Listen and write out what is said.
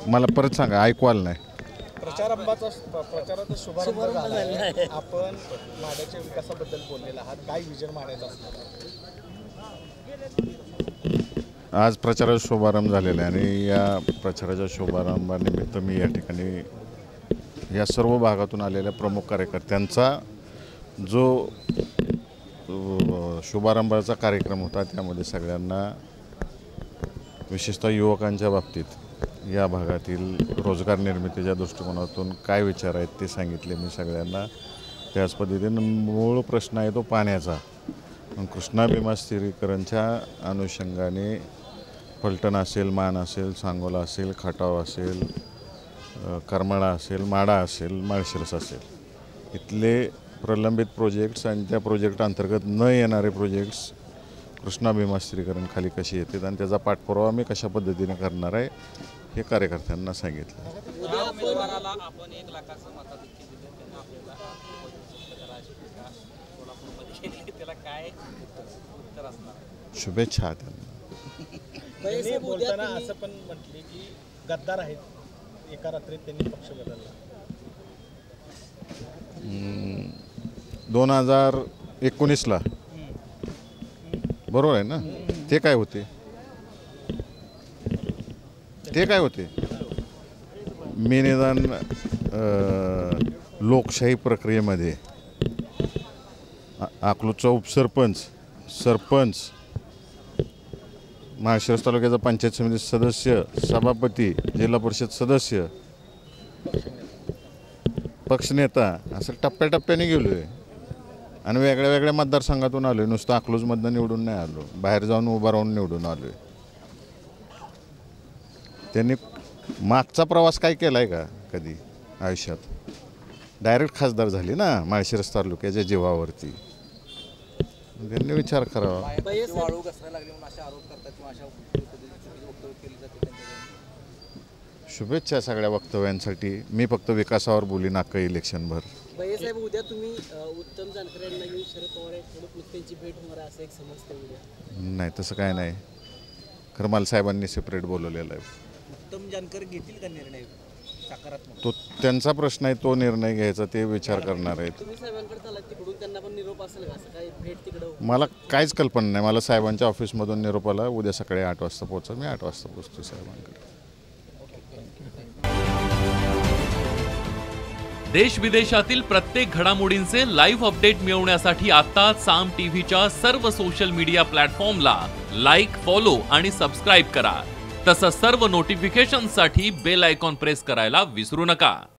मला परत सांगा, ऐकू आलं नाही. प्रचाराचा शुभारंभ झाला आहे. आपण माड्याच्या विकासाबद्दल बोललेला आहात, काय विजन माड्याचं असणार? आज प्रचाराचा शुभारंभ झालेला आहे आणि या प्रचाराच्या शुभारंभानिमित्त मी या ठिकाणी या सर्व भागातून आलेल्या प्रमुख कार्यकर्त्यांचा जो शुभारंभाचा कार्यक्रम होता त्यामध्ये सगळ्यांना, विशेषतः युवकांच्या बाबतीत या भागातील रोजगार निर्मितीच्या दृष्टिकोनातून काय विचार आहेत ते सांगितले मी सगळ्यांना. त्याच पद्धतीनं मूळ प्रश्न आहे तो पाण्याचा. कृष्णा भीमा स्थिरीकरणच्या अनुषंगाने फलटण असेल, मान असेल, सांगोला असेल, खटाव असेल, करमाळा असेल, माडा असेल, माळशिरस असेल, इथले प्रलंबित प्रोजेक्ट्स आणि त्या प्रोजेक्ट अंतर्गत न येणारे प्रोजेक्ट्स कृष्णा भीमा स्थिरीकरण खाली कशी येतात आणि त्याचा पाठपुरावा मी कशा पद्धतीने करणार आहे हे कार्यकर्त्यांना सांगितलं. शुभेच्छा त्यांना. बोलताना असं पण म्हटले की गद्दार आहेत, एका रात्रीत त्यांनी पक्ष बदलला. 2019ला बरोबर आहे ना? ते काय होते? मी निदान लोकशाही प्रक्रियेमध्ये अकलूजचा उपसरपंच, सरपंच, माळशिरस तालुक्याचा पंचायत समिती सदस्य, सभापती, जिल्हा परिषद सदस्य, पक्षनेता, असं टप्प्याटप्प्याने गेलो आहे आणि वेगळ्या वेगळ्या मतदारसंघातून आलो आहे. नुसतं अकलूजमधनं निवडून नाही आलो, बाहेर जाऊन उभा राहून निवडून आलो आहे. त्यांनी मागचा प्रवास काय केला आहे का कधी आयुष्यात? डायरेक्ट खासदार झाली ना माळशिरस तालुक्याच्या जीवावरती. त्यांनी विचार करावा. शुभेच्छा सगळ्या वक्तव्यांसाठी. मी फक्त विकासावर बोली नाका इलेक्शनभर. साहेब, उद्या तुम्ही उत्तम जानकर यांना घेऊन शरद पवार यांच्यासोबत त्यांची भेट होणार असं एक समजते उद्या? नाही, तसं काय नाही. खरं मला साहेबांनी सेपरेट बोलवलेलं आहे. उत्तम जानकर घेतील का निर्णय सकारात्मक? तो त्यांचा प्रश्न आहे, तो निर्णय घ्यायचा, ते विचार करणार आहेत. तुम्ही साहेबांकडे चालत तिकडून त्यांना पण निरोप असेल का? असं काही भेट तिकडं? मला काहीच कल्पना नाही. मला साहेबांच्या ऑफिसमधून निरोप आला, उद्या सकाळी 8 वाजता पोहोचा. मी 8 वाजता पोहोचतो साहेबांकडे. देश विदेशातील प्रत्येक घडामोडींचे लाईव्ह अपडेट मिळवण्यासाठी आता साम टीव्हीच्या सर्व सोशल मीडिया प्लॅटफॉर्मला लाईक, फॉलो आणि सबस्क्राईब करा. तसंच सर्व नोटिफिकेशनसाठी बेल आयकॉन प्रेस करायला विसरू नका.